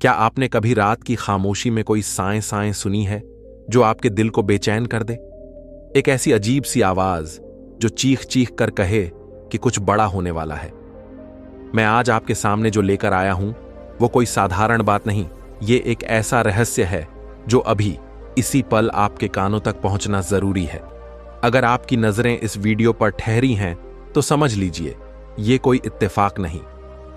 क्या आपने कभी रात की खामोशी में कोई साएं साएं सुनी है जो आपके दिल को बेचैन कर दे? एक ऐसी अजीब सी आवाज जो चीख चीख कर कहे कि कुछ बड़ा होने वाला है। मैं आज आपके सामने जो लेकर आया हूं वो कोई साधारण बात नहीं, ये एक ऐसा रहस्य है जो अभी इसी पल आपके कानों तक पहुंचना जरूरी है। अगर आपकी नजरें इस वीडियो पर ठहरी हैं तो समझ लीजिए ये कोई इत्तेफाक नहीं,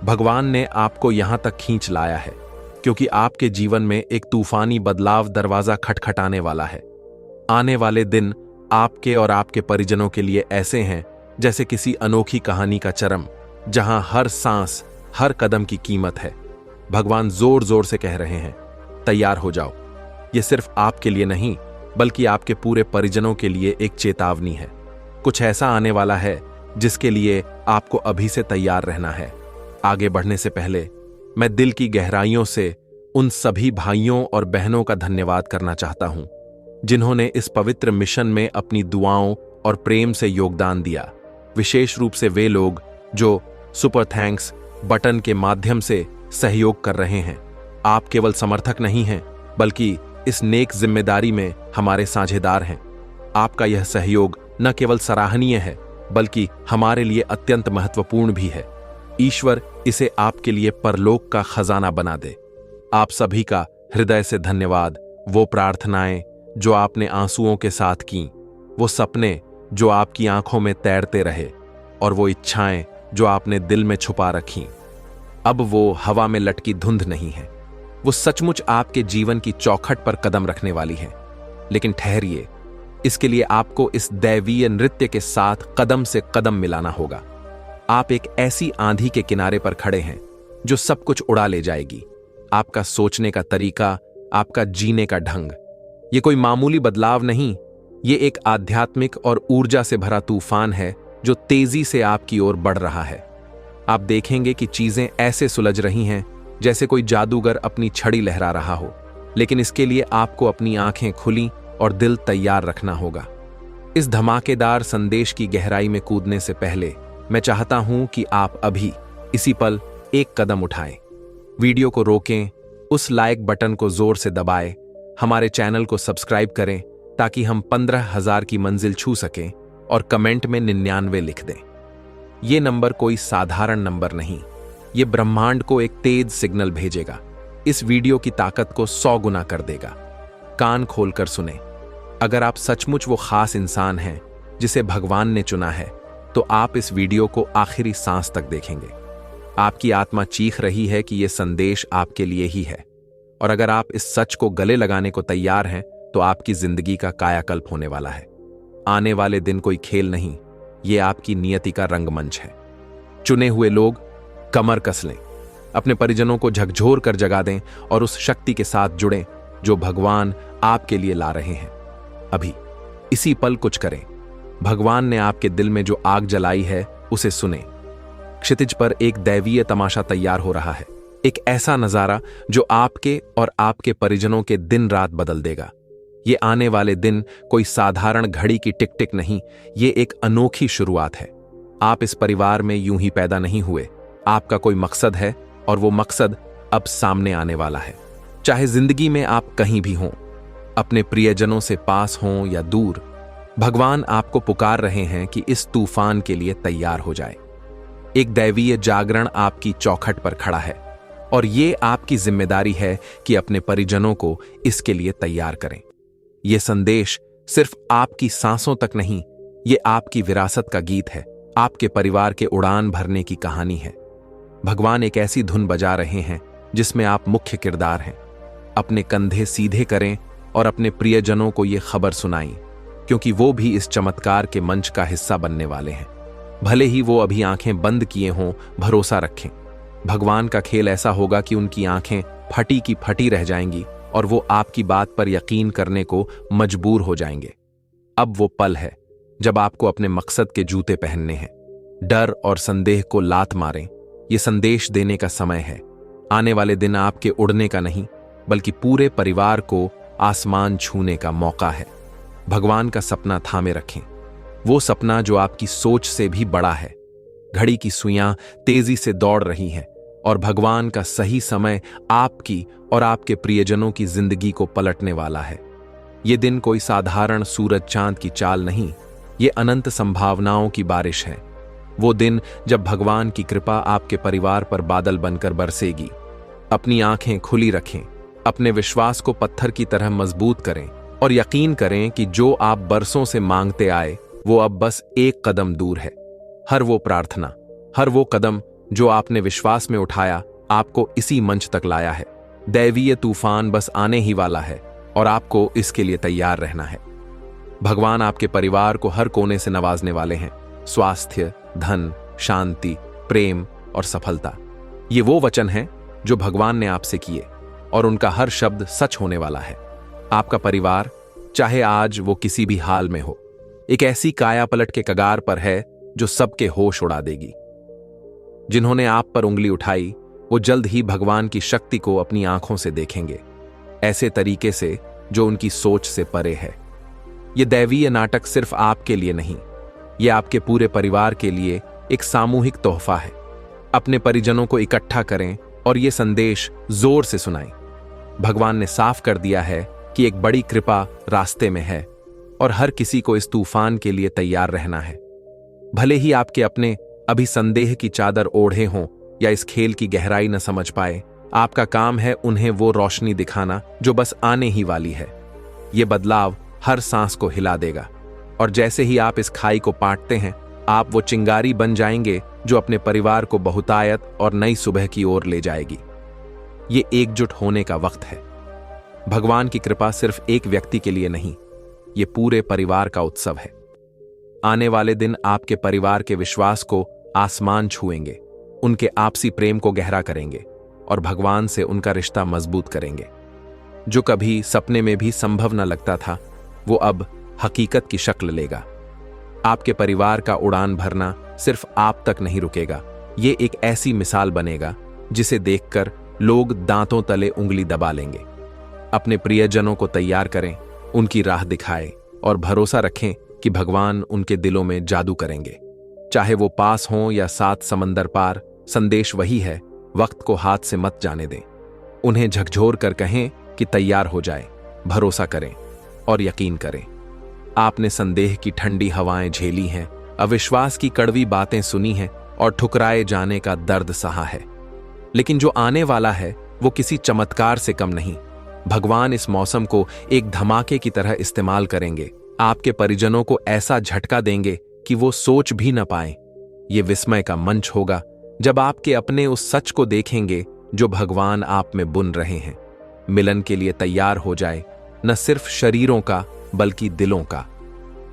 भगवान ने आपको यहां तक खींच लाया है क्योंकि आपके जीवन में एक तूफानी बदलाव दरवाजा खटखटाने वाला है। आने वाले दिन आपके और आपके परिजनों के लिए ऐसे हैं जैसे किसी अनोखी कहानी का चरम, जहां हर सांस, हर कदम की कीमत है। भगवान जोर जोर से कह रहे हैं, तैयार हो जाओ। ये सिर्फ आपके लिए नहीं बल्कि आपके पूरे परिजनों के लिए एक चेतावनी है। कुछ ऐसा आने वाला है जिसके लिए आपको अभी से तैयार रहना है। आगे बढ़ने से पहले मैं दिल की गहराइयों से उन सभी भाइयों और बहनों का धन्यवाद करना चाहता हूं जिन्होंने इस पवित्र मिशन में अपनी दुआओं और प्रेम से योगदान दिया। विशेष रूप से वे लोग जो सुपर थैंक्स बटन के माध्यम से सहयोग कर रहे हैं। आप केवल समर्थक नहीं हैं बल्कि इस नेक जिम्मेदारी में हमारे साझेदार हैं। आपका यह सहयोग न केवल सराहनीय है बल्कि हमारे लिए अत्यंत महत्वपूर्ण भी है। ईश्वर इसे आपके लिए परलोक का खजाना बना दे। आप सभी का हृदय से धन्यवाद। वो प्रार्थनाएं जो आपने आंसुओं के साथ की, वो सपने जो आपकी आंखों में तैरते रहे और वो इच्छाएं जो आपने दिल में छुपा रखी, अब वो हवा में लटकी धुंध नहीं है। वो सचमुच आपके जीवन की चौखट पर कदम रखने वाली है। लेकिन ठहरिए, इसके लिए आपको इस दैवीय नृत्य के साथ कदम से कदम मिलाना होगा। आप एक ऐसी आंधी के किनारे पर खड़े हैं जो सब कुछ उड़ा ले जाएगी। आपका सोचने का तरीका, आपका जीने का ढंग। ये कोई मामूली बदलाव नहीं, ये एक आध्यात्मिक और ऊर्जा से भरा तूफान है जो तेजी से आपकी ओर बढ़ रहा है। आप देखेंगे कि चीजें ऐसे सुलझ रही हैं जैसे कोई जादूगर अपनी छड़ी लहरा रहा हो। लेकिन इसके लिए आपको अपनी आंखें खुली और दिल तैयार रखना होगा। इस धमाकेदार संदेश की गहराई में कूदने से पहले मैं चाहता हूं कि आप अभी इसी पल एक कदम उठाएं। वीडियो को रोकें, उस लाइक बटन को जोर से दबाएं, हमारे चैनल को सब्सक्राइब करें ताकि हम 15,000 की मंजिल छू सकें और कमेंट में 99 लिख दें। ये नंबर कोई साधारण नंबर नहीं, ये ब्रह्मांड को एक तेज सिग्नल भेजेगा। इस वीडियो की ताकत को 100 गुना कर देगा। कान खोलकर सुने। अगर आप सचमुच वो खास इंसान हैं जिसे भगवान ने चुना है तो आप इस वीडियो को आखिरी सांस तक देखेंगे। आपकी आत्मा चीख रही है कि यह संदेश आपके लिए ही है। और अगर आप इस सच को गले लगाने को तैयार हैं तो आपकी जिंदगी का कायाकल्प होने वाला है। आने वाले दिन कोई खेल नहीं, ये आपकी नियति का रंगमंच है। चुने हुए लोग कमर कस लें, अपने परिजनों को झकझोर कर जगा दें और उस शक्ति के साथ जुड़ें जो भगवान आपके लिए ला रहे हैं। अभी इसी पल कुछ करें। भगवान ने आपके दिल में जो आग जलाई है उसे सुने। क्षितिज पर एक दैवीय तमाशा तैयार हो रहा है, एक ऐसा नजारा जो आपके और आपके परिजनों के दिन रात बदल देगा। ये आने वाले दिन कोई साधारण घड़ी की टिक टिक नहीं, ये एक अनोखी शुरुआत है। आप इस परिवार में यूं ही पैदा नहीं हुए, आपका कोई मकसद है और वो मकसद अब सामने आने वाला है। चाहे जिंदगी में आप कहीं भी हों, अपने प्रियजनों से पास हों या दूर, भगवान आपको पुकार रहे हैं कि इस तूफान के लिए तैयार हो जाए। एक दैवीय जागरण आपकी चौखट पर खड़ा है और ये आपकी जिम्मेदारी है कि अपने परिजनों को इसके लिए तैयार करें। यह संदेश सिर्फ आपकी सांसों तक नहीं, ये आपकी विरासत का गीत है, आपके परिवार के उड़ान भरने की कहानी है। भगवान एक ऐसी धुन बजा रहे हैं जिसमें आप मुख्य किरदार हैं। अपने कंधे सीधे करें और अपने प्रियजनों को यह खबर सुनाएं, क्योंकि वो भी इस चमत्कार के मंच का हिस्सा बनने वाले हैं। भले ही वो अभी आंखें बंद किए हों, भरोसा रखें। भगवान का खेल ऐसा होगा कि उनकी आंखें फटी की फटी रह जाएंगी और वो आपकी बात पर यकीन करने को मजबूर हो जाएंगे। अब वो पल है जब आपको अपने मकसद के जूते पहनने हैं। डर और संदेह को लात मारें, ये संदेश देने का समय है। आने वाले दिन आपके उड़ने का नहीं बल्कि पूरे परिवार को आसमान छूने का मौका है। भगवान का सपना थामे रखें, वो सपना जो आपकी सोच से भी बड़ा है। घड़ी की सुइयां तेजी से दौड़ रही हैं, और भगवान का सही समय आपकी और आपके प्रियजनों की जिंदगी को पलटने वाला है। ये दिन कोई साधारण सूरज चांद की चाल नहीं, ये अनंत संभावनाओं की बारिश है। वो दिन जब भगवान की कृपा आपके परिवार पर बादल बनकर बरसेगी। अपनी आंखें खुली रखें, अपने विश्वास को पत्थर की तरह मजबूत करें और यकीन करें कि जो आप बरसों से मांगते आए वो अब बस एक कदम दूर है। हर वो प्रार्थना, हर वो कदम जो आपने विश्वास में उठाया, आपको इसी मंच तक लाया है। दैवीय तूफान बस आने ही वाला है और आपको इसके लिए तैयार रहना है। भगवान आपके परिवार को हर कोने से नवाजने वाले हैं। स्वास्थ्य, धन, शांति, प्रेम और सफलता, ये वो वचन हैं जो भगवान ने आपसे किए और उनका हर शब्द सच होने वाला है। आपका परिवार, चाहे आज वो किसी भी हाल में हो, एक ऐसी काया पलट के कगार पर है जो सबके होश उड़ा देगी। जिन्होंने आप पर उंगली उठाई वो जल्द ही भगवान की शक्ति को अपनी आंखों से देखेंगे, ऐसे तरीके से जो उनकी सोच से परे है। ये दैवीय नाटक सिर्फ आपके लिए नहीं, ये आपके पूरे परिवार के लिए एक सामूहिक तोहफा है। अपने परिजनों को इकट्ठा करें और ये संदेश जोर से सुनाएं। भगवान ने साफ कर दिया है कि एक बड़ी कृपा रास्ते में है और हर किसी को इस तूफान के लिए तैयार रहना है। भले ही आपके अपने अभी संदेह की चादर ओढ़े हों या इस खेल की गहराई न समझ पाए, आपका काम है उन्हें वो रोशनी दिखाना जो बस आने ही वाली है। ये बदलाव हर सांस को हिला देगा और जैसे ही आप इस खाई को पाटते हैं, आप वो चिंगारी बन जाएंगे जो अपने परिवार को बहुतायत और नई सुबह की ओर ले जाएगी। ये एकजुट होने का वक्त है। भगवान की कृपा सिर्फ एक व्यक्ति के लिए नहीं, ये पूरे परिवार का उत्सव है। आने वाले दिन आपके परिवार के विश्वास को आसमान छुएंगे, उनके आपसी प्रेम को गहरा करेंगे और भगवान से उनका रिश्ता मजबूत करेंगे। जो कभी सपने में भी संभव न लगता था, वो अब हकीकत की शक्ल लेगा। आपके परिवार का उड़ान भरना सिर्फ आप तक नहीं रुकेगा, ये एक ऐसी मिसाल बनेगा जिसे देखकर लोग दांतों तले उंगली दबा लेंगे। अपने प्रियजनों को तैयार करें, उनकी राह दिखाएं और भरोसा रखें कि भगवान उनके दिलों में जादू करेंगे। चाहे वो पास हों या सात समंदर पार, संदेश वही है, वक्त को हाथ से मत जाने दें। उन्हें झकझोर कर कहें कि तैयार हो जाए, भरोसा करें और यकीन करें। आपने संदेह की ठंडी हवाएं झेली हैं, अविश्वास की कड़वी बातें सुनी हैं और ठुकराए जाने का दर्द सहा है, लेकिन जो आने वाला है वो किसी चमत्कार से कम नहीं। भगवान इस मौसम को एक धमाके की तरह इस्तेमाल करेंगे। आपके परिजनों को ऐसा झटका देंगे कि वो सोच भी न पाएं। ये विस्मय का मंच होगा जब आपके अपने उस सच को देखेंगे जो भगवान आप में बुन रहे हैं। मिलन के लिए तैयार हो जाए, न सिर्फ शरीरों का बल्कि दिलों का।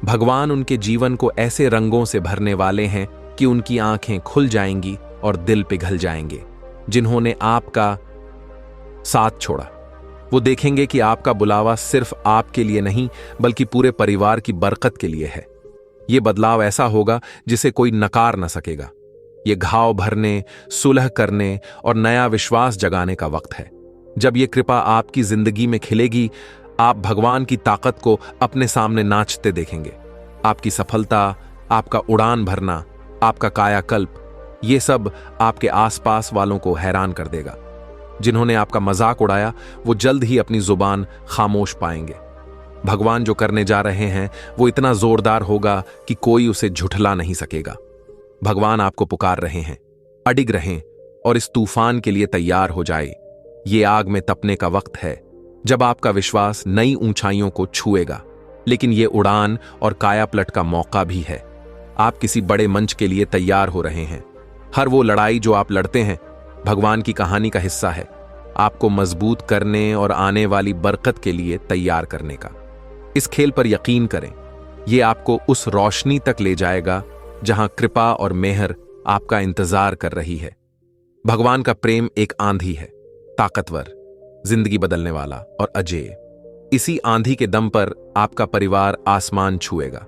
भगवान उनके जीवन को ऐसे रंगों से भरने वाले हैं कि उनकी आंखें खुल जाएंगी और दिल पिघल जाएंगे। जिन्होंने आपका साथ छोड़ा, वो देखेंगे कि आपका बुलावा सिर्फ आपके लिए नहीं बल्कि पूरे परिवार की बरकत के लिए है। ये बदलाव ऐसा होगा जिसे कोई नकार न सकेगा। ये घाव भरने, सुलह करने और नया विश्वास जगाने का वक्त है। जब ये कृपा आपकी जिंदगी में खिलेगी, आप भगवान की ताकत को अपने सामने नाचते देखेंगे। आपकी सफलता, आपका उड़ान भरना, आपका कायाकल्प, ये सब आपके आसपास वालों को हैरान कर देगा। जिन्होंने आपका मजाक उड़ाया वो जल्द ही अपनी जुबान खामोश पाएंगे। भगवान जो करने जा रहे हैं वो इतना जोरदार होगा कि कोई उसे झुठला नहीं सकेगा। भगवान आपको पुकार रहे हैं, अडिग रहें और इस तूफान के लिए तैयार हो जाए। ये आग में तपने का वक्त है जब आपका विश्वास नई ऊंचाइयों को छुएगा, लेकिन ये उड़ान और कायापलट का मौका भी है। आप किसी बड़े मंच के लिए तैयार हो रहे हैं। हर वो लड़ाई जो आप लड़ते हैं भगवान की कहानी का हिस्सा है, आपको मजबूत करने और आने वाली बरकत के लिए तैयार करने का। इस खेल पर यकीन करें, यह आपको उस रोशनी तक ले जाएगा जहां कृपा और मेहर आपका इंतजार कर रही है। भगवान का प्रेम एक आंधी है, ताकतवर, जिंदगी बदलने वाला और अजेय। इसी आंधी के दम पर आपका परिवार आसमान छुएगा।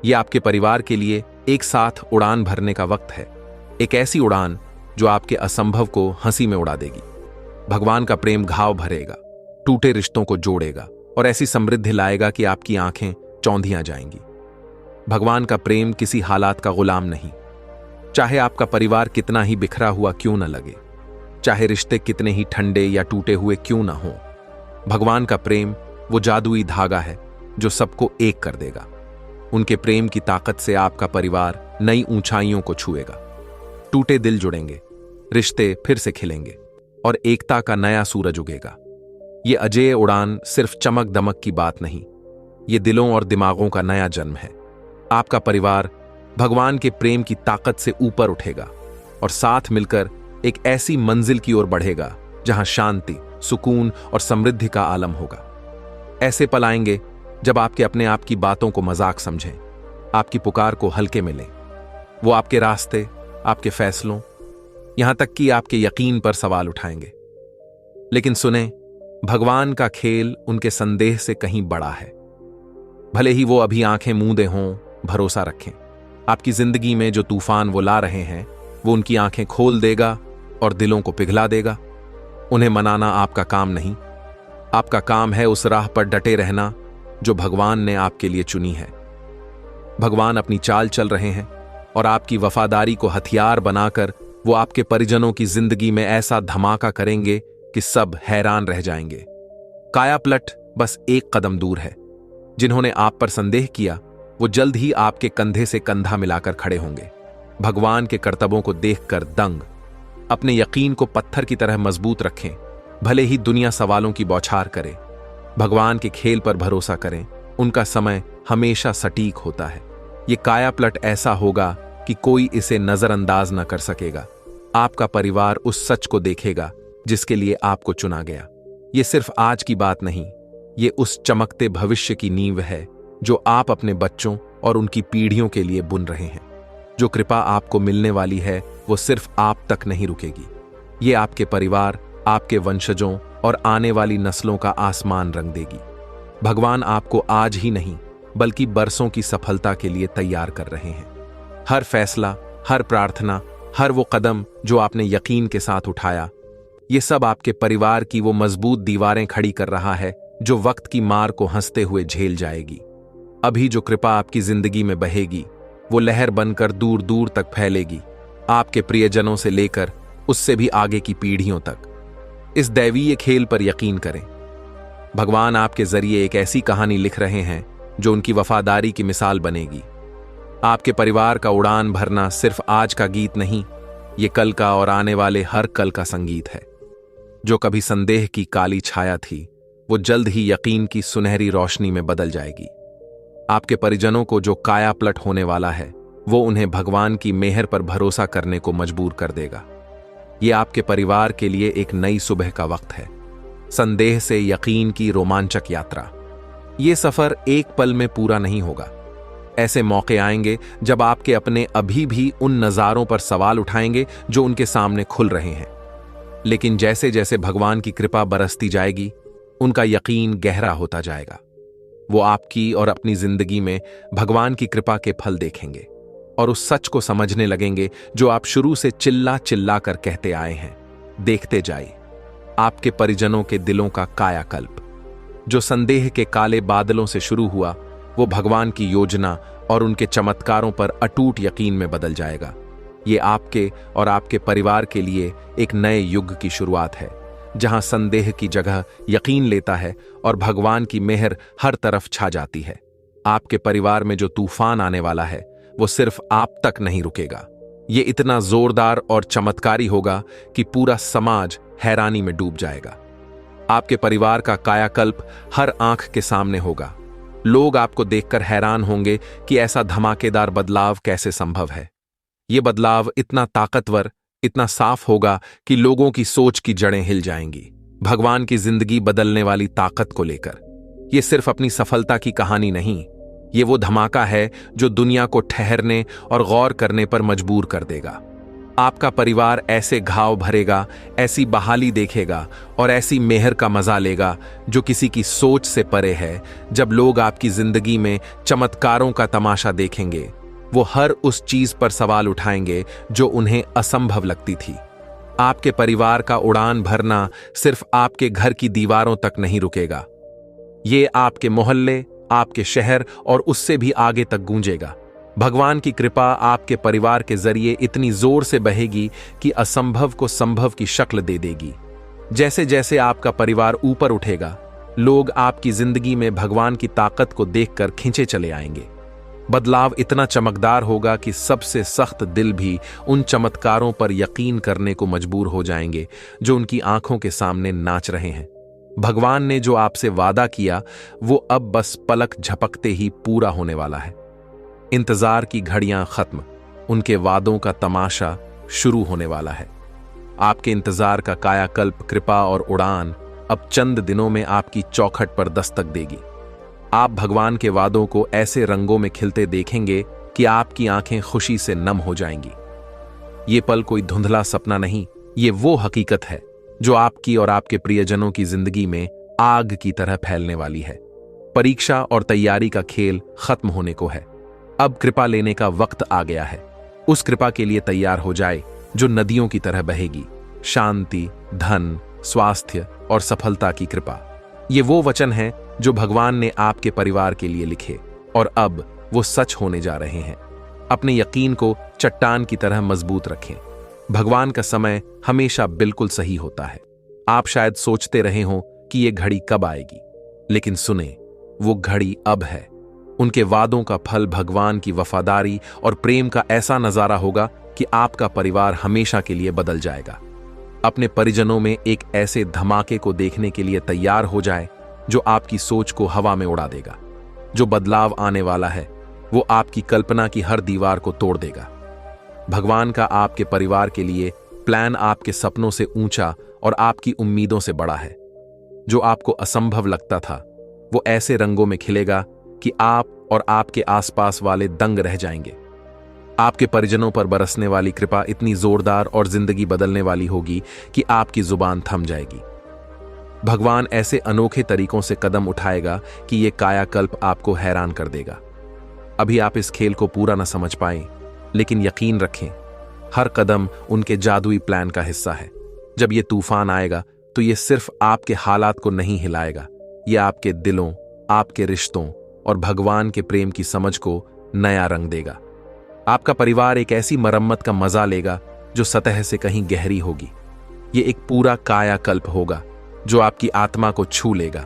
यह आपके परिवार के लिए एक साथ उड़ान भरने का वक्त है, एक ऐसी उड़ान जो आपके असंभव को हंसी में उड़ा देगी। भगवान का प्रेम घाव भरेगा, टूटे रिश्तों को जोड़ेगा और ऐसी समृद्धि लाएगा कि आपकी आंखें चौंधियां जाएंगी। भगवान का प्रेम किसी हालात का गुलाम नहीं, चाहे आपका परिवार कितना ही बिखरा हुआ क्यों न लगे। चाहे रिश्ते कितने ही ठंडे या टूटे हुए क्यों ना हों। भगवान का प्रेम वो जादुई धागा है जो सबको एक कर देगा। उनके प्रेम की ताकत से आपका परिवार नई ऊंचाइयों को छुएगा। टूटे दिल जुड़ेंगे, रिश्ते फिर से खिलेंगे और एकता का नया सूरज उगेगा। ये अजेय उड़ान सिर्फ चमक दमक की बात नहीं, ये दिलों और दिमागों का नया जन्म है। आपका परिवार भगवान के प्रेम की ताकत से ऊपर उठेगा और साथ मिलकर एक ऐसी मंजिल की ओर बढ़ेगा जहां शांति, सुकून और समृद्धि का आलम होगा। ऐसे पल आएंगे जब आपके अपने आप की बातों को मजाक समझें, आपकी पुकार को हल्के में लें। वो आपके रास्ते, आपके फैसलों, यहां तक कि आपके यकीन पर सवाल उठाएंगे। लेकिन सुने, भगवान का खेल उनके संदेह से कहीं बड़ा है। भले ही वो अभी आंखें मूंदे हों, भरोसा रखें। आपकी जिंदगी में जो तूफान वो ला रहे हैं, वो उनकी आंखें खोल देगा और दिलों को पिघला देगा। उन्हें मनाना आपका काम नहीं, आपका काम है उस राह पर डटे रहना जो भगवान ने आपके लिए चुनी है। भगवान अपनी चाल चल रहे हैं और आपकी वफादारी को हथियार बनाकर वो आपके परिजनों की जिंदगी में ऐसा धमाका करेंगे कि सब हैरान रह जाएंगे। कायापलट बस एक कदम दूर है। जिन्होंने आप पर संदेह किया, वो जल्द ही आपके कंधे से कंधा मिलाकर खड़े होंगे। भगवान के करतबों को देखकर दंग, अपने यकीन को पत्थर की तरह मजबूत रखें। भले ही दुनिया सवालों की बौछार करे, भगवान के खेल पर भरोसा करें। उनका समय हमेशा सटीक होता है। ये कायापलट ऐसा होगा कि कोई इसे नजरअंदाज न कर सकेगा। आपका परिवार उस सच को देखेगा जिसके लिए आपको चुना गया। ये सिर्फ आज की बात नहीं, ये उस चमकते भविष्य की नींव है जो आप अपने बच्चों और उनकी पीढ़ियों के लिए बुन रहे हैं। जो कृपा आपको मिलने वाली है वो सिर्फ आप तक नहीं रुकेगी, ये आपके परिवार, आपके वंशजों और आने वाली नस्लों का आसमान रंग देगी। भगवान आपको आज ही नहीं बल्कि बरसों की सफलता के लिए तैयार कर रहे हैं। हर फैसला, हर प्रार्थना, हर वो कदम जो आपने यकीन के साथ उठाया, ये सब आपके परिवार की वो मजबूत दीवारें खड़ी कर रहा है जो वक्त की मार को हंसते हुए झेल जाएगी। अभी जो कृपा आपकी जिंदगी में बहेगी वो लहर बनकर दूर दूर तक फैलेगी, आपके प्रियजनों से लेकर उससे भी आगे की पीढ़ियों तक। इस दैवीय खेल पर यकीन करें। भगवान आपके जरिए एक ऐसी कहानी लिख रहे हैं जो उनकी वफादारी की मिसाल बनेगी। आपके परिवार का उड़ान भरना सिर्फ आज का गीत नहीं, ये कल का और आने वाले हर कल का संगीत है। जो कभी संदेह की काली छाया थी, वो जल्द ही यकीन की सुनहरी रोशनी में बदल जाएगी। आपके परिजनों को जो कायापलट होने वाला है, वो उन्हें भगवान की मेहर पर भरोसा करने को मजबूर कर देगा। ये आपके परिवार के लिए एक नई सुबह का वक्त है, संदेह से यकीन की रोमांचक यात्रा। ये सफर एक पल में पूरा नहीं होगा। ऐसे मौके आएंगे जब आपके अपने अभी भी उन नज़ारों पर सवाल उठाएंगे जो उनके सामने खुल रहे हैं। लेकिन जैसे जैसे भगवान की कृपा बरसती जाएगी, उनका यकीन गहरा होता जाएगा। वो आपकी और अपनी जिंदगी में भगवान की कृपा के फल देखेंगे और उस सच को समझने लगेंगे जो आप शुरू से चिल्ला चिल्ला कर कहते आए हैं। देखते जाइए, आपके परिजनों के दिलों का कायाकल्प, जो संदेह के काले बादलों से शुरू हुआ, वो भगवान की योजना और उनके चमत्कारों पर अटूट यकीन में बदल जाएगा। ये आपके और आपके परिवार के लिए एक नए युग की शुरुआत है, जहां संदेह की जगह यकीन लेता है और भगवान की मेहर हर तरफ छा जाती है। आपके परिवार में जो तूफान आने वाला है, वो सिर्फ आप तक नहीं रुकेगा। ये इतना जोरदार और चमत्कारी होगा कि पूरा समाज हैरानी में डूब जाएगा। आपके परिवार का कायाकल्प हर आंख के सामने होगा। लोग आपको देखकर हैरान होंगे कि ऐसा धमाकेदार बदलाव कैसे संभव है। ये बदलाव इतना ताकतवर, इतना साफ होगा कि लोगों की सोच की जड़ें हिल जाएंगी। भगवान की जिंदगी बदलने वाली ताकत को लेकर ये सिर्फ अपनी सफलता की कहानी नहीं, ये वो धमाका है जो दुनिया को ठहरने और गौर करने पर मजबूर कर देगा। आपका परिवार ऐसे घाव भरेगा, ऐसी बहाली देखेगा और ऐसी मेहर का मजा लेगा जो किसी की सोच से परे है। जब लोग आपकी जिंदगी में चमत्कारों का तमाशा देखेंगे, वो हर उस चीज पर सवाल उठाएंगे जो उन्हें असंभव लगती थी। आपके परिवार का उड़ान भरना सिर्फ आपके घर की दीवारों तक नहीं रुकेगा, ये आपके मोहल्ले, आपके शहर और उससे भी आगे तक गूंजेगा। भगवान की कृपा आपके परिवार के जरिए इतनी जोर से बहेगी कि असंभव को संभव की शक्ल दे देगी। जैसे जैसे आपका परिवार ऊपर उठेगा, लोग आपकी जिंदगी में भगवान की ताकत को देखकर खींचे चले आएंगे। बदलाव इतना चमकदार होगा कि सबसे सख्त दिल भी उन चमत्कारों पर यकीन करने को मजबूर हो जाएंगे जो उनकी आंखों के सामने नाच रहे हैं। भगवान ने जो आपसे वादा किया वो अब बस पलक झपकते ही पूरा होने वाला है। इंतजार की घड़ियां खत्म, उनके वादों का तमाशा शुरू होने वाला है। आपके इंतजार का कायाकल्प, कृपा और उड़ान अब चंद दिनों में आपकी चौखट पर दस्तक देगी। आप भगवान के वादों को ऐसे रंगों में खिलते देखेंगे कि आपकी आंखें खुशी से नम हो जाएंगी। ये पल कोई धुंधला सपना नहीं, ये वो हकीकत है जो आपकी और आपके प्रियजनों की जिंदगी में आग की तरह फैलने वाली है। परीक्षा और तैयारी का खेल खत्म होने को है। अब कृपा लेने का वक्त आ गया है। उस कृपा के लिए तैयार हो जाए जो नदियों की तरह बहेगी। शांति, धन, स्वास्थ्य और सफलता की कृपा। ये वो वचन हैं जो भगवान ने आपके परिवार के लिए लिखे और अब वो सच होने जा रहे हैं। अपने यकीन को चट्टान की तरह मजबूत रखें। भगवान का समय हमेशा बिल्कुल सही होता है। आप शायद सोचते रहे हों कि ये घड़ी कब आएगी, लेकिन सुने, वो घड़ी अब है। उनके वादों का फल भगवान की वफादारी और प्रेम का ऐसा नजारा होगा कि आपका परिवार हमेशा के लिए बदल जाएगा। अपने परिजनों में एक ऐसे धमाके को देखने के लिए तैयार हो जाए जो आपकी सोच को हवा में उड़ा देगा। जो बदलाव आने वाला है वो आपकी कल्पना की हर दीवार को तोड़ देगा। भगवान का आपके परिवार के लिए प्लान आपके सपनों से ऊंचा और आपकी उम्मीदों से बड़ा है। जो आपको असंभव लगता था वो ऐसे रंगों में खिलेगा कि आप और आपके आसपास वाले दंग रह जाएंगे। आपके परिजनों पर बरसने वाली कृपा इतनी जोरदार और जिंदगी बदलने वाली होगी कि आपकी जुबान थम जाएगी। भगवान ऐसे अनोखे तरीकों से कदम उठाएगा कि यह कायाकल्प आपको हैरान कर देगा। अभी आप इस खेल को पूरा न समझ पाएं, लेकिन यकीन रखें, हर कदम उनके जादुई प्लान का हिस्सा है। जब यह तूफान आएगा तो यह सिर्फ आपके हालात को नहीं हिलाएगा, यह आपके दिलों, आपके रिश्तों और भगवान के प्रेम की समझ को नया रंग देगा। आपका परिवार एक ऐसी मरम्मत का मजा लेगा जो सतह से कहीं गहरी होगी। यह एक पूरा कायाकल्प होगा जो आपकी आत्मा को छू लेगा।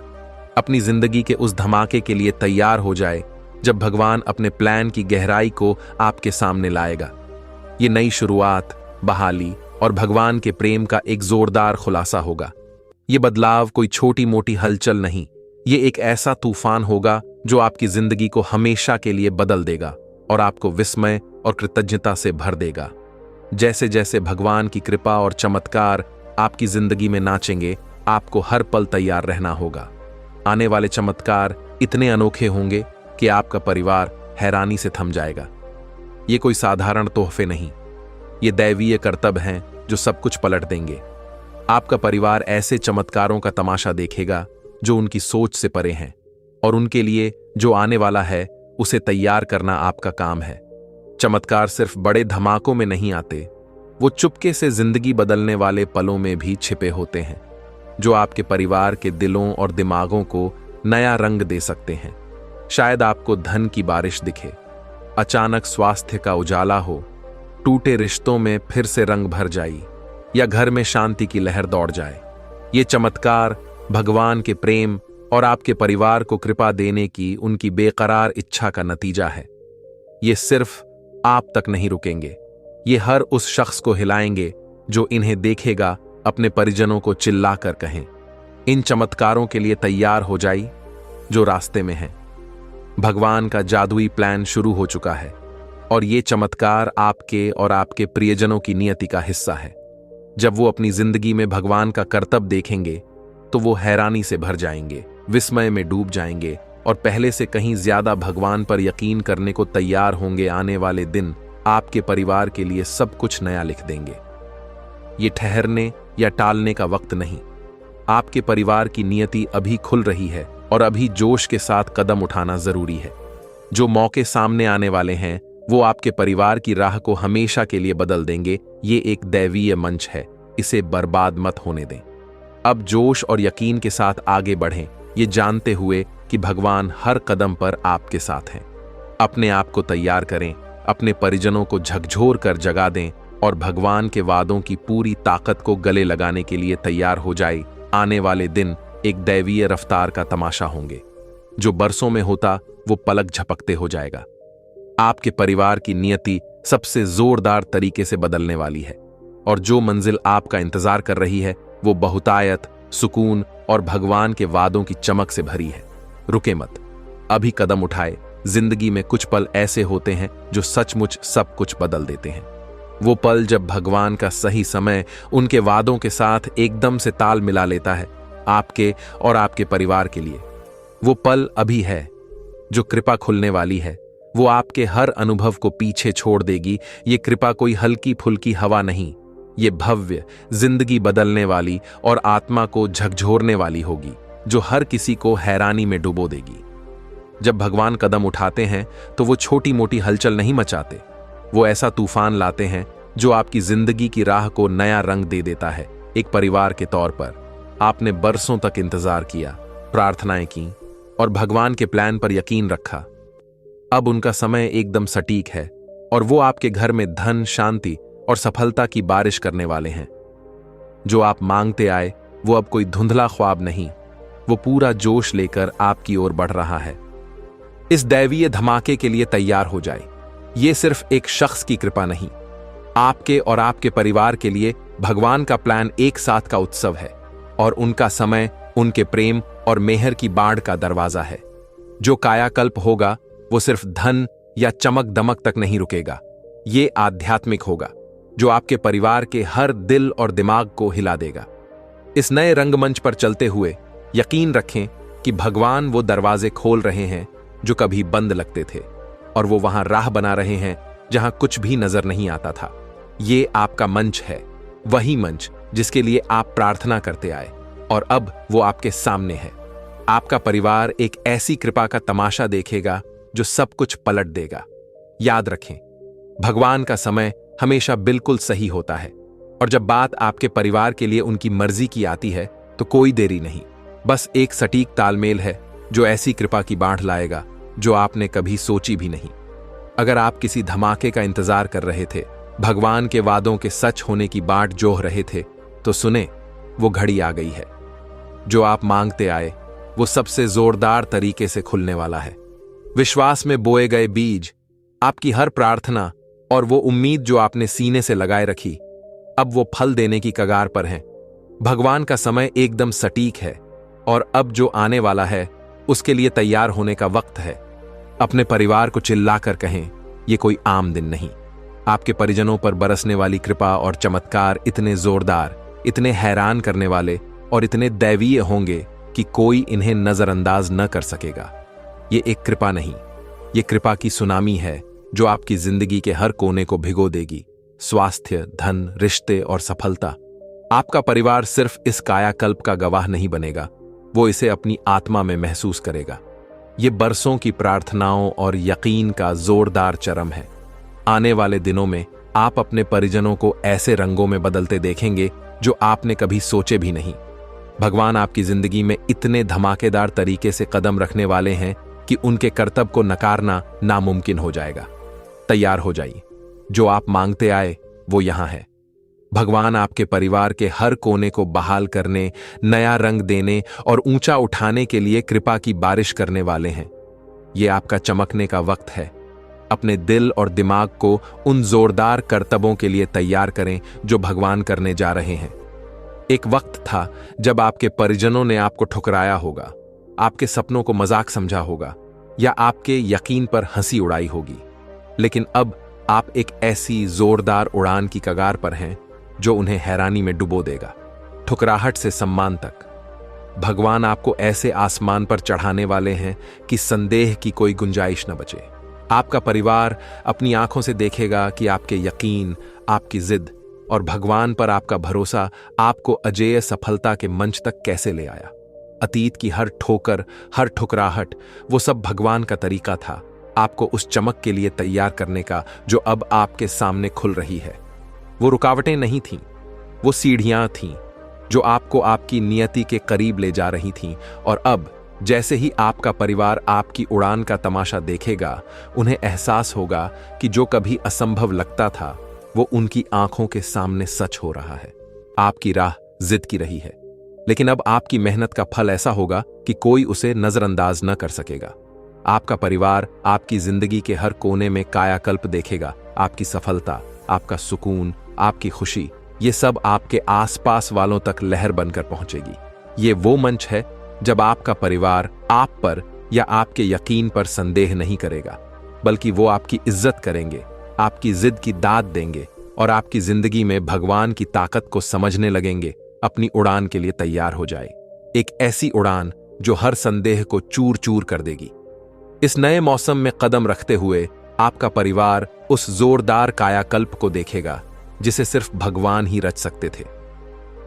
अपनी जिंदगी के उस धमाके के लिए तैयार हो जाए जब भगवान अपने प्लान की गहराई को आपके सामने लाएगा। ये नई शुरुआत, बहाली और भगवान के प्रेम का एक जोरदार खुलासा होगा। ये बदलाव कोई छोटी मोटी हलचल नहीं, ये एक ऐसा तूफान होगा जो आपकी जिंदगी को हमेशा के लिए बदल देगा और आपको विस्मय और कृतज्ञता से भर देगा। जैसे जैसे भगवान की कृपा और चमत्कार आपकी जिंदगी में नाचेंगे, आपको हर पल तैयार रहना होगा। आने वाले चमत्कार इतने अनोखे होंगे कि आपका परिवार हैरानी से थम जाएगा। ये कोई साधारण तोहफे नहीं, ये दैवीय कर्तव्य हैं जो सब कुछ पलट देंगे। आपका परिवार ऐसे चमत्कारों का तमाशा देखेगा जो उनकी सोच से परे हैं, और उनके लिए जो आने वाला है उसे तैयार करना आपका काम है। चमत्कार सिर्फ बड़े धमाकों में नहीं आते, वो चुपके से जिंदगी बदलने वाले पलों में भी छिपे होते हैं, जो आपके परिवार के दिलों और दिमागों को नया रंग दे सकते हैं। शायद आपको धन की बारिश दिखे, अचानक स्वास्थ्य का उजाला हो, टूटे रिश्तों में फिर से रंग भर जाए, या घर में शांति की लहर दौड़ जाए। ये चमत्कार भगवान के प्रेम और आपके परिवार को कृपा देने की उनकी बेकरार इच्छा का नतीजा है। ये सिर्फ आप तक नहीं रुकेंगे, ये हर उस शख्स को हिलाएंगे जो इन्हें देखेगा अपने परिजनों को चिल्लाकर कहें, इन चमत्कारों के लिए तैयार हो जाइए जो रास्ते में हैं। भगवान का जादुई प्लान शुरू हो चुका है और ये चमत्कार आपके और आपके प्रियजनों की नियति का हिस्सा है। जब वो अपनी जिंदगी में भगवान का करतब देखेंगे तो वो हैरानी से भर जाएंगे, विस्मय में डूब जाएंगे और पहले से कहीं ज्यादा भगवान पर यकीन करने को तैयार होंगे। आने वाले दिन आपके परिवार के लिए सब कुछ नया लिख देंगे। ये ठहरने या टालने का वक्त नहीं, आपके परिवार की नियति अभी खुल रही है और अभी जोश के साथ कदम उठाना जरूरी है। जो मौके सामने आने वाले हैं वो आपके परिवार की राह को हमेशा के लिए बदल देंगे। ये एक दैवीय मंच है, इसे बर्बाद मत होने दें। अब जोश और यकीन के साथ आगे बढ़ें, ये जानते हुए कि भगवान हर कदम पर आपके साथ हैं। अपने आप को तैयार करें, अपने परिजनों को झकझोर कर जगा दें और भगवान के वादों की पूरी ताकत को गले लगाने के लिए तैयार हो जाए। आने वाले दिन एक दैवीय रफ्तार का तमाशा होंगे। जो बरसों में होता वो पलक झपकते हो जाएगा। आपके परिवार की नियति सबसे जोरदार तरीके से बदलने वाली है और जो मंजिल आपका इंतजार कर रही है वो बहुतायत, सुकून और भगवान के वादों की चमक से भरी है। रुके मत, अभी कदम उठाए। जिंदगी में कुछ पल ऐसे होते हैं जो सचमुच सब कुछ बदल देते हैं। वो पल जब भगवान का सही समय उनके वादों के साथ एकदम से ताल मिला लेता है आपके और आपके परिवार के लिए। वो पल अभी है। जो कृपा खुलने वाली है वो आपके हर अनुभव को पीछे छोड़ देगी। ये कृपा कोई हल्की फुल्की हवा नहीं, ये भव्य, जिंदगी बदलने वाली और आत्मा को झकझोरने वाली होगी, जो हर किसी को हैरानी में डुबो देगी। जब भगवान कदम उठाते हैं तो वो छोटी मोटी हलचल नहीं मचाते। वो ऐसा तूफान लाते हैं जो आपकी जिंदगी की राह को नया रंग दे देता है। एक परिवार के तौर पर आपने बरसों तक इंतजार किया, प्रार्थनाएं की और भगवान के प्लान पर यकीन रखा। अब उनका समय एकदम सटीक है और वो आपके घर में धन, शांति और सफलता की बारिश करने वाले हैं। जो आप मांगते आए वो अब कोई धुंधला ख्वाब नहीं, वो पूरा जोश लेकर आपकी ओर बढ़ रहा है। इस दैवीय धमाके के लिए तैयार हो जाए। ये सिर्फ एक शख्स की कृपा नहीं, आपके और आपके परिवार के लिए भगवान का प्लान एक साथ का उत्सव है और उनका समय उनके प्रेम और मेहर की बाढ़ का दरवाजा है। जो कायाकल्प होगा वो सिर्फ धन या चमक दमक तक नहीं रुकेगा, ये आध्यात्मिक होगा जो आपके परिवार के हर दिल और दिमाग को हिला देगा। इस नए रंगमंच पर चलते हुए यकीन रखें कि भगवान वो दरवाजे खोल रहे हैं जो कभी बंद लगते थे और वो वहां राह बना रहे हैं जहां कुछ भी नजर नहीं आता था। ये आपका मंच है, वही मंच जिसके लिए आप प्रार्थना करते आए और अब वो आपके सामने है। आपका परिवार एक ऐसी कृपा का तमाशा देखेगा जो सब कुछ पलट देगा। याद रखें, भगवान का समय हमेशा बिल्कुल सही होता है और जब बात आपके परिवार के लिए उनकी मर्जी की आती है तो कोई देरी नहीं, बस एक सटीक तालमेल है जो ऐसी कृपा की बाढ़ लाएगा जो आपने कभी सोची भी नहीं। अगर आप किसी धमाके का इंतजार कर रहे थे, भगवान के वादों के सच होने की बाट जोह रहे थे, तो सुने, वो घड़ी आ गई है। जो आप मांगते आए वो सबसे जोरदार तरीके से खुलने वाला है। विश्वास में बोए गए बीज, आपकी हर प्रार्थना और वो उम्मीद जो आपने सीने से लगाए रखी, अब वो फल देने की कगार पर हैं। भगवान का समय एकदम सटीक है और अब जो आने वाला है उसके लिए तैयार होने का वक्त है। अपने परिवार को चिल्लाकर कहें, ये कोई आम दिन नहीं। आपके परिजनों पर बरसने वाली कृपा और चमत्कार इतने जोरदार, इतने हैरान करने वाले और इतने दैवीय होंगे कि कोई इन्हें नजरअंदाज न कर सकेगा। ये एक कृपा नहीं, ये कृपा की सुनामी है जो आपकी जिंदगी के हर कोने को भिगो देगी। स्वास्थ्य, धन, रिश्ते और सफलता। आपका परिवार सिर्फ इस कायाकल्प का गवाह नहीं बनेगा, वो इसे अपनी आत्मा में महसूस करेगा। ये बरसों की प्रार्थनाओं और यकीन का जोरदार चरम है। आने वाले दिनों में आप अपने परिजनों को ऐसे रंगों में बदलते देखेंगे जो आपने कभी सोचे भी नहीं। भगवान आपकी जिंदगी में इतने धमाकेदार तरीके से कदम रखने वाले हैं कि उनके कर्तव्य को नकारना नामुमकिन हो जाएगा। तैयार हो जाइए, जो आप मांगते आए वो यहां है। भगवान आपके परिवार के हर कोने को बहाल करने, नया रंग देने और ऊंचा उठाने के लिए कृपा की बारिश करने वाले हैं। ये आपका चमकने का वक्त है। अपने दिल और दिमाग को उन जोरदार करतबों के लिए तैयार करें जो भगवान करने जा रहे हैं। एक वक्त था जब आपके परिजनों ने आपको ठुकराया होगा, आपके सपनों को मजाक समझा होगा या आपके यकीन पर हंसी उड़ाई होगी, लेकिन अब आप एक ऐसी जोरदार उड़ान की कगार पर हैं जो उन्हें हैरानी में डुबो देगा। ठुकराहट से सम्मान तक, भगवान आपको ऐसे आसमान पर चढ़ाने वाले हैं कि संदेह की कोई गुंजाइश न बचे। आपका परिवार अपनी आंखों से देखेगा कि आपके यकीन, आपकी जिद और भगवान पर आपका भरोसा आपको अजेय सफलता के मंच तक कैसे ले आया। अतीत की हर ठोकर, हर ठुकराहट, वो सब भगवान का तरीका था आपको उस चमक के लिए तैयार करने का जो अब आपके सामने खुल रही है। वो रुकावटें नहीं थीं, वो सीढ़ियां थीं जो आपको आपकी नियति के करीब ले जा रही थीं और अब जैसे ही आपका परिवार आपकी उड़ान का तमाशा देखेगा, उन्हें एहसास होगा कि जो कभी असंभव लगता था वो उनकी आंखों के सामने सच हो रहा है। आपकी राह जिद की रही है, लेकिन अब आपकी मेहनत का फल ऐसा होगा कि कोई उसे नजरअंदाज न कर सकेगा। आपका परिवार आपकी जिंदगी के हर कोने में कायाकल्प देखेगा। आपकी सफलता, आपका सुकून, आपकी खुशी, ये सब आपके आसपास वालों तक लहर बनकर पहुंचेगी। ये वो मंच है जब आपका परिवार आप पर या आपके यकीन पर संदेह नहीं करेगा, बल्कि वो आपकी इज्जत करेंगे, आपकी जिद की दाद देंगे और आपकी जिंदगी में भगवान की ताकत को समझने लगेंगे। अपनी उड़ान के लिए तैयार हो जाए, एक ऐसी उड़ान जो हर संदेह को चूर चूर कर देगी। इस नए मौसम में कदम रखते हुए आपका परिवार उस जोरदार कायाकल्प को देखेगा जिसे सिर्फ भगवान ही रच सकते थे।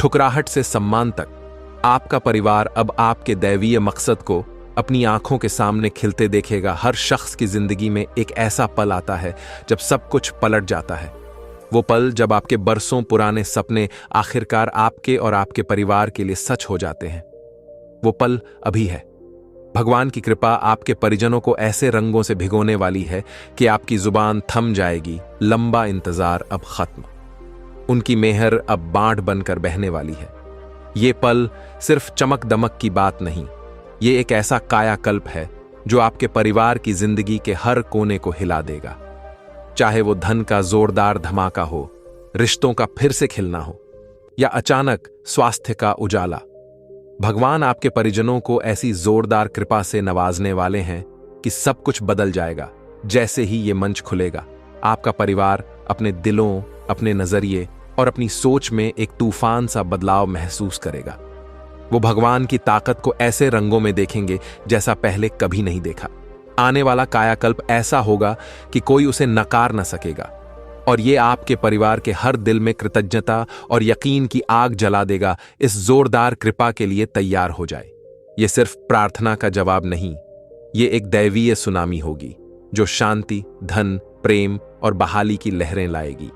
ठुकराहट से सम्मान तक आपका परिवार अब आपके दैवीय मकसद को अपनी आंखों के सामने खिलते देखेगा। हर शख्स की जिंदगी में एक ऐसा पल आता है जब सब कुछ पलट जाता है। वो पल जब आपके बरसों पुराने सपने आखिरकार आपके और आपके परिवार के लिए सच हो जाते हैं। वो पल अभी है। भगवान की कृपा आपके परिजनों को ऐसे रंगों से भिगोने वाली है कि आपकी जुबान थम जाएगी। लंबा इंतजार अब खत्म। उनकी मेहर अब बाढ़ बनकर बहने वाली है। ये पल सिर्फ चमक दमक की बात नहीं, ये एक ऐसा कायाकल्प है जो आपके परिवार की जिंदगी के हर कोने को हिला देगा। चाहे वो धन का जोरदार धमाका हो, रिश्तों का फिर से खिलना हो, या अचानक स्वास्थ्य का उजाला, भगवान आपके परिजनों को ऐसी जोरदार कृपा से नवाजने वाले हैं कि सब कुछ बदल जाएगा। जैसे ही ये मंच खुलेगा, आपका परिवार अपने दिलों, अपने नजरिए और अपनी सोच में एक तूफान सा बदलाव महसूस करेगा। वो भगवान की ताकत को ऐसे रंगों में देखेंगे जैसा पहले कभी नहीं देखा। आने वाला कायाकल्प ऐसा होगा कि कोई उसे नकार न सकेगा, और ये आपके परिवार के हर दिल में कृतज्ञता और यकीन की आग जला देगा। इस जोरदार कृपा के लिए तैयार हो जाए। ये सिर्फ प्रार्थना का जवाब नहीं, ये एक दैवीय सुनामी होगी जो शांति, धन, प्रेम और बहाली की लहरें लाएगी।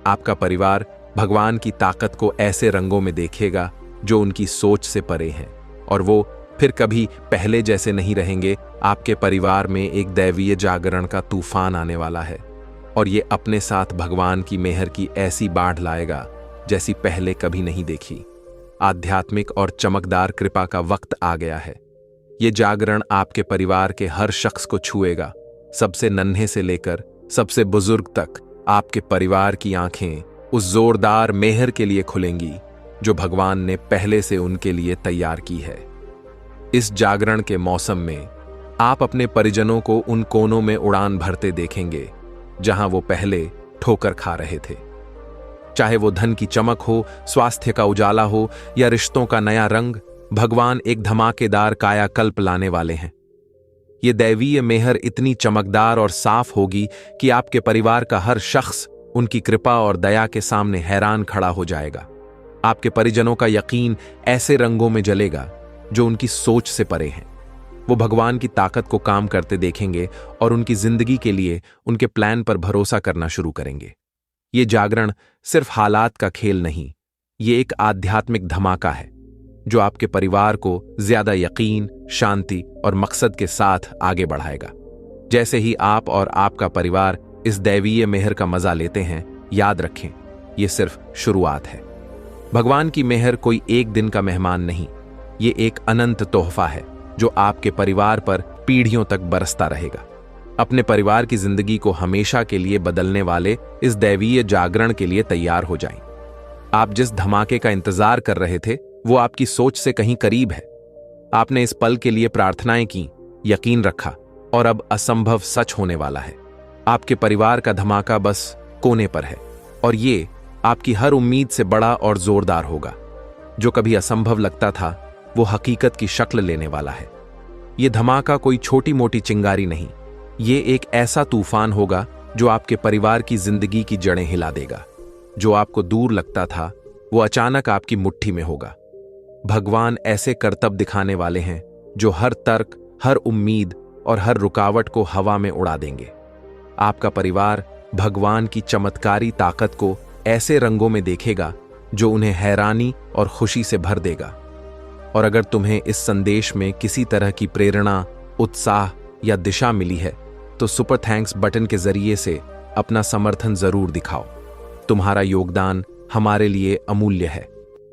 आपका परिवार भगवान की ताकत को ऐसे रंगों में देखेगा जो उनकी सोच से परे हैं, और वो फिर कभी पहले जैसे नहीं रहेंगे। आपके परिवार में एक दैवीय जागरण का तूफान आने वाला है, और ये अपने साथ भगवान की मेहर की ऐसी बाढ़ लाएगा जैसी पहले कभी नहीं देखी। आध्यात्मिक और चमकदार कृपा का वक्त आ गया है। ये जागरण आपके परिवार के हर शख्स को छुएगा। सबसे नन्हे से लेकर सबसे बुजुर्ग तक आपके परिवार की आंखें उस जोरदार मेहर के लिए खुलेंगी जो भगवान ने पहले से उनके लिए तैयार की है। इस जागरण के मौसम में आप अपने परिजनों को उन कोनों में उड़ान भरते देखेंगे जहां वो पहले ठोकर खा रहे थे। चाहे वो धन की चमक हो, स्वास्थ्य का उजाला हो या रिश्तों का नया रंग, भगवान एक धमाकेदार कायाकल्प लाने वाले हैं। ये दैवीय मेहर इतनी चमकदार और साफ होगी कि आपके परिवार का हर शख्स उनकी कृपा और दया के सामने हैरान खड़ा हो जाएगा। आपके परिजनों का यकीन ऐसे रंगों में जलेगा जो उनकी सोच से परे हैं। वो भगवान की ताकत को काम करते देखेंगे और उनकी जिंदगी के लिए उनके प्लान पर भरोसा करना शुरू करेंगे। ये जागरण सिर्फ हालात का खेल नहीं, ये एक आध्यात्मिक धमाका है जो आपके परिवार को ज्यादा यकीन, शांति और मकसद के साथ आगे बढ़ाएगा। जैसे ही आप और आपका परिवार इस दैवीय मेहर का मजा लेते हैं, याद रखें, ये सिर्फ शुरुआत है। भगवान की मेहर कोई एक दिन का मेहमान नहीं, ये एक अनंत तोहफा है जो आपके परिवार पर पीढ़ियों तक बरसता रहेगा। अपने परिवार की जिंदगी को हमेशा के लिए बदलने वाले इस दैवीय जागरण के लिए तैयार हो जाएं। आप जिस धमाके का इंतजार कर रहे थे वो आपकी सोच से कहीं करीब है। आपने इस पल के लिए प्रार्थनाएं की, यकीन रखा, और अब असंभव सच होने वाला है। आपके परिवार का धमाका बस कोने पर है, और ये आपकी हर उम्मीद से बड़ा और जोरदार होगा। जो कभी असंभव लगता था वो हकीकत की शक्ल लेने वाला है। ये धमाका कोई छोटी मोटी चिंगारी नहीं, ये एक ऐसा तूफान होगा जो आपके परिवार की जिंदगी की जड़ें हिला देगा। जो आपको दूर लगता था वो अचानक आपकी मुट्ठी में होगा। भगवान ऐसे करतब दिखाने वाले हैं जो हर तर्क, हर उम्मीद और हर रुकावट को हवा में उड़ा देंगे। आपका परिवार भगवान की चमत्कारी ताकत को ऐसे रंगों में देखेगा जो उन्हें हैरानी और खुशी से भर देगा। और अगर तुम्हें इस संदेश में किसी तरह की प्रेरणा, उत्साह या दिशा मिली है तो सुपर थैंक्स बटन के जरिए से अपना समर्थन जरूर दिखाओ। तुम्हारा योगदान हमारे लिए अमूल्य है,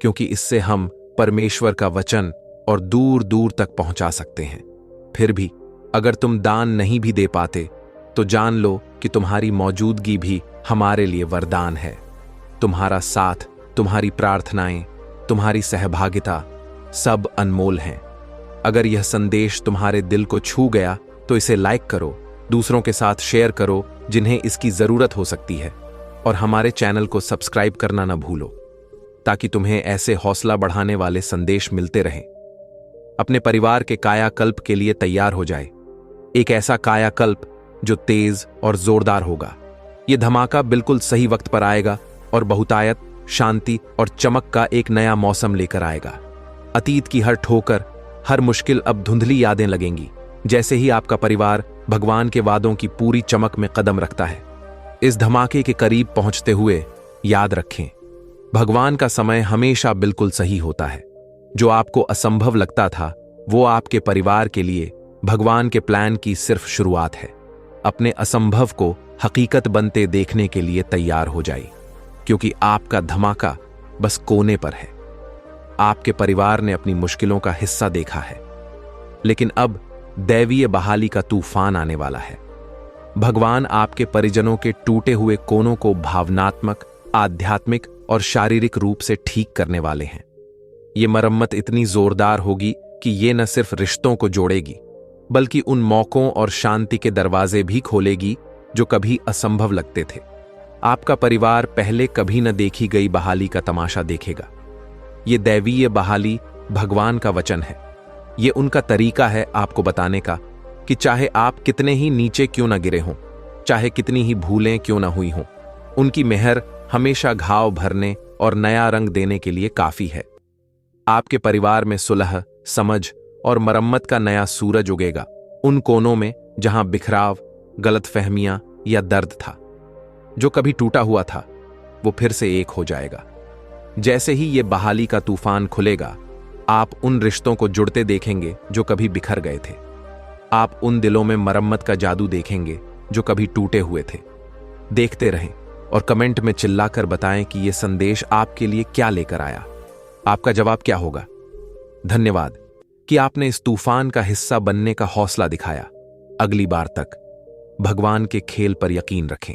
क्योंकि इससे हम परमेश्वर का वचन और दूर दूर तक पहुंचा सकते हैं। फिर भी अगर तुम दान नहीं भी दे पाते तो जान लो कि तुम्हारी मौजूदगी भी हमारे लिए वरदान है। तुम्हारा साथ, तुम्हारी प्रार्थनाएं, तुम्हारी सहभागिता सब अनमोल हैं। अगर यह संदेश तुम्हारे दिल को छू गया तो इसे लाइक करो, दूसरों के साथ शेयर करो जिन्हें इसकी जरूरत हो सकती है, और हमारे चैनल को सब्सक्राइब करना न भूलो ताकि तुम्हें ऐसे हौसला बढ़ाने वाले संदेश मिलते रहें। अपने परिवार के कायाकल्प के लिए तैयार हो जाए, एक ऐसा कायाकल्प जो तेज और जोरदार होगा। यह धमाका बिल्कुल सही वक्त पर आएगा और बहुतायत, शांति और चमक का एक नया मौसम लेकर आएगा। अतीत की हर ठोकर, हर मुश्किल अब धुंधली यादें लगेंगी जैसे ही आपका परिवार भगवान के वादों की पूरी चमक में कदम रखता है। इस धमाके के करीब पहुंचते हुए याद रखें, भगवान का समय हमेशा बिल्कुल सही होता है। जो आपको असंभव लगता था वो आपके परिवार के लिए भगवान के प्लान की सिर्फ शुरुआत है। अपने असंभव को हकीकत बनते देखने के लिए तैयार हो जाइए, क्योंकि आपका धमाका बस कोने पर है। आपके परिवार ने अपनी मुश्किलों का हिस्सा देखा है, लेकिन अब दैवीय बहाली का तूफान आने वाला है। भगवान आपके परिजनों के टूटे हुए कोनों को भावनात्मक, आध्यात्मिक और शारीरिक रूप से ठीक करने वाले हैं। ये मरम्मत इतनी जोरदार होगी कि ये न सिर्फ रिश्तों को जोड़ेगी, बल्कि उन मौकों और शांति के दरवाजे भी खोलेगी जो कभी असंभव लगते थे। आपका परिवार पहले कभी न देखी गई बहाली का तमाशा देखेगा। ये दैवीय बहाली भगवान का वचन है। ये उनका तरीका है आपको बताने का कि चाहे आप कितने ही नीचे क्यों न गिरे हों, चाहे कितनी ही भूलें क्यों न हुई हों, उनकी मेहर हमेशा घाव भरने और नया रंग देने के लिए काफी है। आपके परिवार में सुलह, समझ और मरम्मत का नया सूरज उगेगा। उन कोनों में जहां बिखराव, गलतफहमियां या दर्द था, जो कभी टूटा हुआ था, वो फिर से एक हो जाएगा। जैसे ही ये बहाली का तूफान खुलेगा, आप उन रिश्तों को जुड़ते देखेंगे जो कभी बिखर गए थे। आप उन दिलों में मरम्मत का जादू देखेंगे जो कभी टूटे हुए थे। देखते रहें और कमेंट में चिल्लाकर बताएं कि यह संदेश आपके लिए क्या लेकर आया। आपका जवाब क्या होगा? धन्यवाद कि आपने इस तूफान का हिस्सा बनने का हौसला दिखाया। अगली बार तक भगवान के खेल पर यकीन रखें।